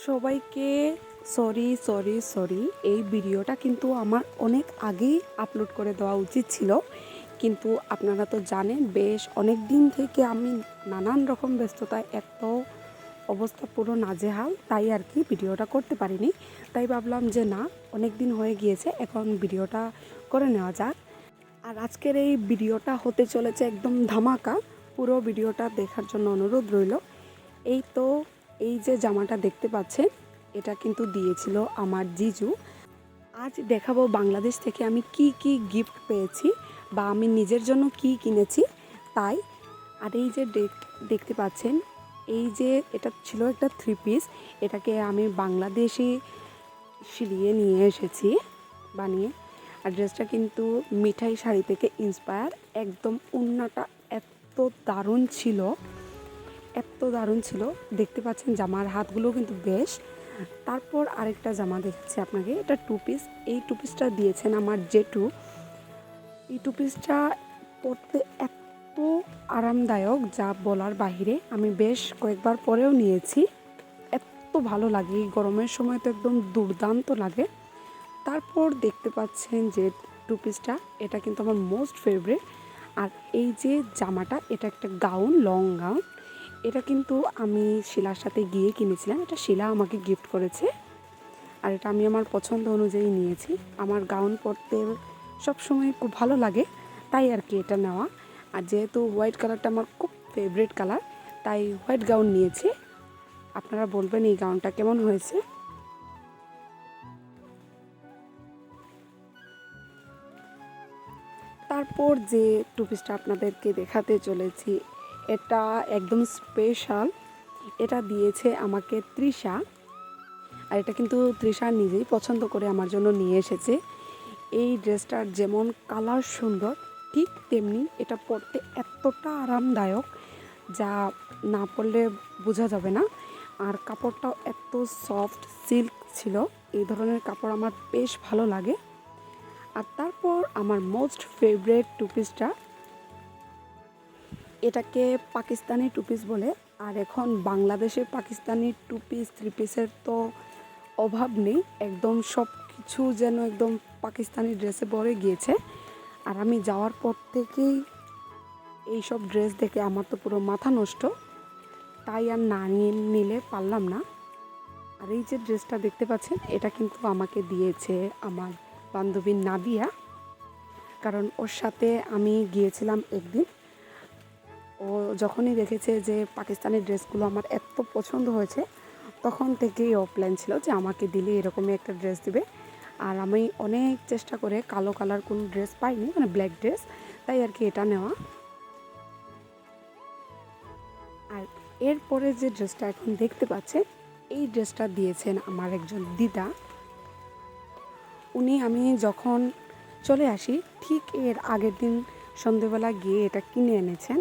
সবাইকে sorry sorry sorry এই ভিডিওটা কিন্তু আমার অনেক আগেই আপলোড করে দেওয়া উচিত ছিল, কিন্তু আপনারা তো জানেন বেশ অনেক দিন থেকে আমি নানান রকম ব্যস্ততায় এত অবস্থা পুরো নাজেহাল, তাই আর কি ভিডিওটা করতে পারিনি। তাই ভাবলাম যে না, অনেক দিন হয়ে গিয়েছে, এখন ভিডিওটা করে নেওয়া যাক। আর আজকের এই ভিডিওটা হতে চলেছে একদম ধামাকা। পুরো ভিডিওটা দেখার জন্য অনুরোধ রইল। এই তো, এই যে জামাটা দেখতে পাচ্ছেন, এটা কিন্তু দিয়েছিল আমার জিজু। আজ দেখাবো বাংলাদেশ থেকে আমি কি কি গিফট পেয়েছি বা আমি নিজের জন্য কি কিনেছি তাই। আর এই যে দেখতে পাচ্ছেন, এই যে এটা ছিল একটা 3 পিস, এটাকে আমি বাংলাদেশে সিলিয়ে নিয়ে এসেছি বানিয়ে। আর ড্রেসটা কিন্তু মিঠাই শাড়ি থেকে ইন্সপায়ার, একদম ওড়নাটা এত দারুণ ছিল, এত দারুণ ছিল। দেখতে পাচ্ছেন জামার হাতগুলো কিন্তু বেশ। তারপর আরেকটা জামা দেখছি আপনাকে, এটা 2 পিস। এই 2 পিসটা দিয়েছেন আমার জেঠু। এই 2 পিসটা পরতে এত আরামদায়ক যা বলার বাহিরে। আমি বেশ কয়েকবার পরেও নিয়েছি, এত ভালো লাগে, এই গরমের সময় তো একদম দুর্দান্ত লাগে। তারপর দেখতে পাচ্ছেন যে 2 পিসটা, এটা কিন্তু আমার মোস্ট ফেভারিট। আর এই যে জামাটা, এটা একটা গাউন, লং গাউন। এটা কিন্তু আমি শিলার সাথে গিয়ে কিনেছিলাম, এটা শিলা আমাকে গিফট করেছে। আর এটা আমি আমার পছন্দ অনুযায়ী নিয়েছি। আমার গাউন পরতে সবসময় খুব ভালো লাগে, তাই আর কি এটা নেওয়া। আর যেহেতু হোয়াইট কালারটা আমার খুব ফেভারিট কালার, তাই হোয়াইট গাউন নিয়েছি। আপনারা বলবেন এই গাউনটা কেমন হয়েছে। তারপর যে 2 পিসটা আপনাদেরকে দেখাতে চলেছি, এটা একদম স্পেশাল। এটা দিয়েছে আমাকে তৃষা। আর এটা কিন্তু তৃষা নিজেই পছন্দ করে আমার জন্য নিয়ে এসেছে। এই ড্রেসটার যেমন কালার সুন্দর, ঠিক তেমনি এটা পরতে এতটা আরামদায়ক যা না পরলে বোঝা যাবে না। আর কাপড়টাও এত সফট সিল্ক ছিল, এই ধরনের কাপড় আমার বেশ ভালো লাগে। আর তারপর আমার মোস্ট ফেভারিট 2 পিসটা, এটাকে পাকিস্তানি 2 পিস বলে। আর এখন বাংলাদেশে পাকিস্তানি 2 পিস 3 পিসের তো অভাব নেই, একদম সব কিছু যেন একদম পাকিস্তানি ড্রেসে ভরে গিয়েছে। আর আমি যাওয়ার পর থেকেই এইসব ড্রেস দেখে আমার তো পুরো মাথা নষ্ট, তাই আর না নিলে পারলাম না। আর এই যে ড্রেসটা দেখতে পাচ্ছেন, এটা কিন্তু আমাকে দিয়েছে আমার বান্ধবী নাদিয়া, কারণ ওর সাথে আমি গিয়েছিলাম একদিন। ও যখনই দেখেছে যে পাকিস্তানি ড্রেসগুলো আমার এত পছন্দ হয়েছে, তখন থেকেই ও প্ল্যান ছিল যে আমাকে দিলে এরকমই একটা ড্রেস দিবে। আর আমি অনেক চেষ্টা করে কালো কালার কোনো ড্রেস পাইনি, মানে ব্ল্যাক ড্রেস, তাই আর কি এটা নেওয়া। আর এরপরে যে ড্রেসটা এখন দেখতে পাচ্ছেন, এই ড্রেসটা দিয়েছেন আমার একজন দিদা। উনি আমি যখন চলে আসি ঠিক এর আগের দিন সন্ধেবেলা গিয়ে এটা কিনে এনেছেন।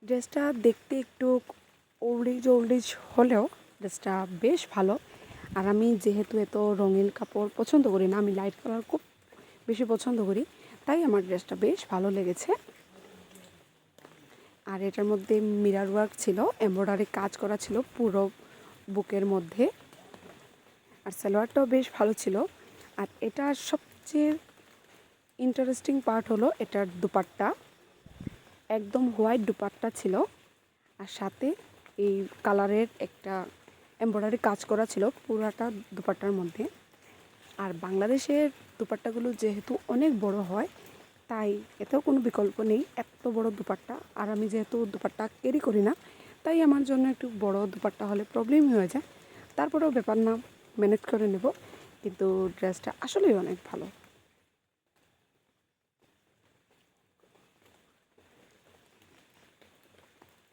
ড্রেসটা দেখতে একটু ওল্ডেজ হলেও ড্রেসটা বেশ ভালো। আর আমি যেহেতু এত রঙিন কাপড় পছন্দ করি না, আমি লাইট কালার খুব বেশি পছন্দ করি, তাই আমার ড্রেসটা বেশ ভালো লেগেছে। আর এটার মধ্যে মিরর ওয়ার্ক ছিল, এমব্রয়ডারি কাজ করা ছিল পুরো বুকের মধ্যে। আর সালোয়ারটাও বেশ ভালো ছিল। আর এটার সবচেয়ে ইন্টারেস্টিং পার্ট হলো এটার দুপাট্টা, একদম হোয়াইট দুপাট্টা ছিল। আর সাথে এই কালারের একটা এমব্রয়ডারি কাজ করা ছিল পুরাটা দুপাট্টার মধ্যে। আর বাংলাদেশের দুপাট্টাগুলো যেহেতু অনেক বড় হয়, তাই এতেও কোনো বিকল্প নেই, এত বড় দুপাট্টা। আর আমি যেহেতু দুপাট্টা ক্যারি করি না, তাই আমার জন্য একটু বড় দুপাট্টা হলে প্রবলেম হয়ে যায়। তারপরেও ব্যাপার না, ম্যানেজ করে নেব। কিন্তু ড্রেসটা আসলেই অনেক ভালো।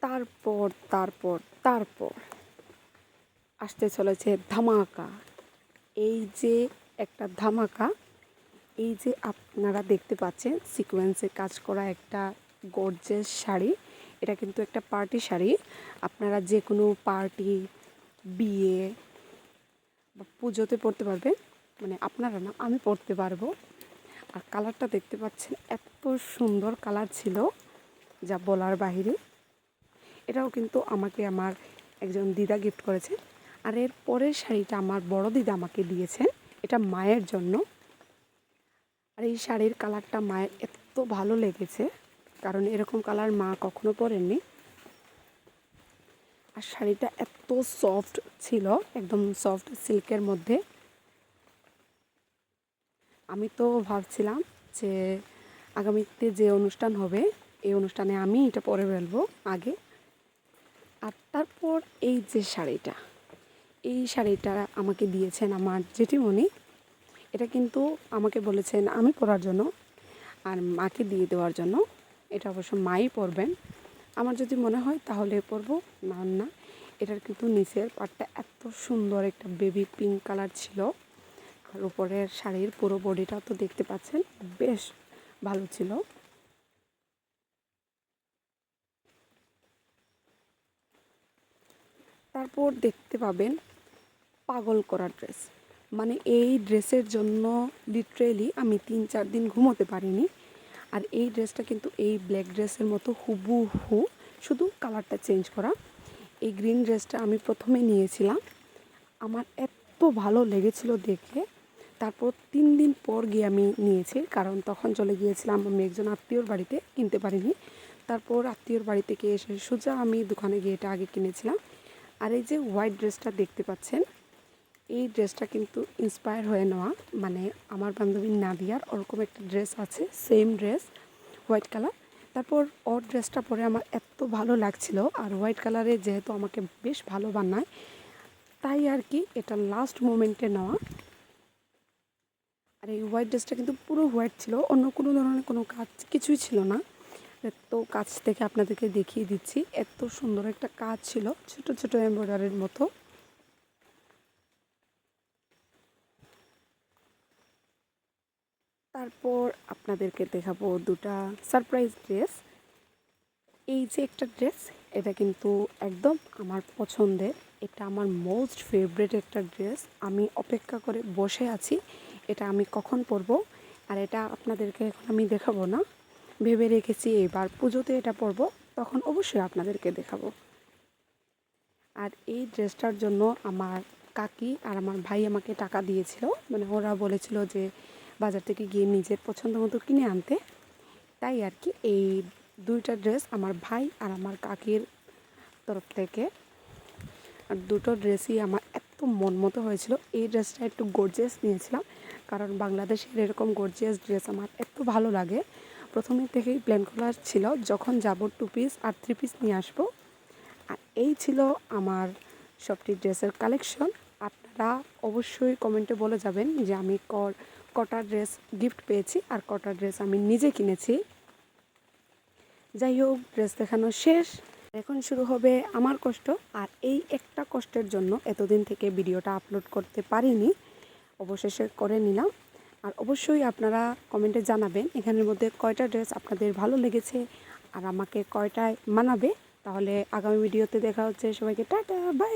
তারপর তারপর তারপর আসতে চলেছে ধামাকা। এই যে একটা ধামাকা, এই যে আপনারা দেখতে পাচ্ছেন সিকোয়েন্সে কাজ করা একটা গর্জিয়াস শাড়ি। এটা কিন্তু একটা পার্টি শাড়ি, আপনারা যে কোনো পার্টি, বিয়ে বা পুজোতে পরতে পারবেন। মানে আপনারা না, আমি পরতে পারবো। আর কালারটা দেখতে পাচ্ছেন, এত সুন্দর কালার ছিল। যা বলার বাহিরে। এটাও কিন্তু আমাকে আমার একজন দিদা গিফট করেছে। আর এর পরের শাড়িটা আমার বড় দিদা আমাকে দিয়েছেন, এটা মায়ের জন্য। আর এই শাড়ির কালারটা মায়ের এত ভালো লেগেছে, কারণ এরকম কালার মা কখনো পরেননি। আর শাড়িটা এত সফট ছিল, একদম সফট সিল্কের মধ্যে। আমি তো ভাবছিলাম যে আগামীতে যে অনুষ্ঠান হবে এই অনুষ্ঠানে আমি এটা পরে ফেলবো আগে। আর তারপর এই যে শাড়িটা, এই শাড়িটা আমাকে দিয়েছেন আমার জেঠিমণি। এটা কিন্তু আমাকে বলেছেন আমি পরার জন্য আর মাকে দিয়ে দেওয়ার জন্য। এটা অবশ্য মাই পরবেন, আমার যদি মনে হয় তাহলে পরবো, না। এটার কিন্তু নিচের পাটটা এত সুন্দর একটা বেবি পিঙ্ক কালার ছিল। আর উপরের শাড়ির পুরো বডিটাও তো দেখতে পাচ্ছেন, বেশ ভালো ছিল। তারপর দেখতে পাবেন পাগল করা ড্রেস। মানে এই ড্রেসের জন্য লিটারেলি আমি 3-4 দিন ঘুমোতে পারিনি। আর এই ড্রেসটা কিন্তু এই ব্ল্যাক ড্রেসের মতো হুবহু, শুধু কালারটা চেঞ্জ করা। এই গ্রিন ড্রেসটা আমি প্রথমে নিয়েছিলাম, আমার এত ভালো লেগেছিল দেখে। তারপর 3 দিন পর গিয়ে আমি নিয়েছি, কারণ তখন চলে গিয়েছিলাম আমি একজন আত্মীয়র বাড়িতে, কিনতে পারিনি। তারপর আত্মীয়র বাড়ি থেকে এসে সোজা আমি দোকানে গিয়ে এটা আগে কিনেছিলাম। আর এই যে হোয়াইট ড্রেসটা দেখতে পাচ্ছেন, এই ড্রেসটা কিন্তু ইন্সপায়ার হয়ে নেওয়া। মানে আমার বান্ধবী নাদিয়ার ওরকম একটা ড্রেস আছে, সেম ড্রেস, হোয়াইট কালার। তারপর ওর ড্রেসটা পরে আমার এত ভালো লাগছিল, আর হোয়াইট কালারে যেহেতু আমাকে বেশ ভালো বানায়, তাই আর কি এটা লাস্ট মোমেন্টে নেওয়া। আর এই হোয়াইট ড্রেসটা কিন্তু পুরো হোয়াইট ছিল, অন্য কোনো ধরনের কোনো কাজ কিছুই ছিল না। তো কাছ থেকে আপনাদেরকে দেখিয়ে দিচ্ছি, এত সুন্দর একটা কাজ ছিল, ছোট ছোট এমব্রয়ডারির মতো। তারপর আপনাদেরকে দেখাবো দুটা সারপ্রাইজ ড্রেস। এই যে একটা ড্রেস, এটা কিন্তু একদম আমার পছন্দের, এটা আমার মোস্ট ফেভারিট একটা ড্রেস। আমি অপেক্ষা করে বসে আছি এটা আমি কখন পরবো। আর এটা আপনাদেরকে এখন আমি দেখাবো না, ভেবে রেখেছি এবার পুজোতে এটা পরবো, তখন অবশ্যই আপনাদেরকে দেখাবো। আর এই ড্রেসটার জন্য আমার কাকি আর আমার ভাই আমাকে টাকা দিয়েছিল, মানে ওরা বলেছিল যে বাজার থেকে গিয়ে নিজের পছন্দ মতো কিনে আনতে। তাই আর কি এই দুইটা ড্রেস আমার ভাই আর আমার কাকির তরফ থেকে। আর দুটো ড্রেসই আমার এত মন মতো হয়েছিল। এই ড্রেসটা একটু গর্জিয়াস নিয়েছিলাম, কারণ বাংলাদেশের এরকম গর্জিয়াস ড্রেস আমার এত ভালো লাগে। প্রথমে থেকেই প্ল্যান করা ছিল যখন যাব 2 পিস আর 3 পিস নিয়ে আসবো। আর এই ছিল আমার সবটি ড্রেসের কালেকশন। আপনারা অবশ্যই কমেন্টে বলে যাবেন যে আমি কটা ড্রেস গিফট পেয়েছি আর কটা ড্রেস আমি নিজে কিনেছি। যাই হোক, ড্রেস দেখানো শেষ, এখন শুরু হবে আমার কষ্ট। আর এই একটা কষ্টের জন্য এতদিন থেকে ভিডিওটা আপলোড করতে পারিনি, অবশেষে করে নিলাম। আর অবশ্যই আপনারা কমেন্টে জানাবেন এখানের মধ্যে কয়টা ড্রেস আপনাদের ভালো লেগেছে আর আমাকে কয়টায় মানাবে। তাহলে আগামী ভিডিওতে দেখা হচ্ছে, সবাইকে টাটা বাই।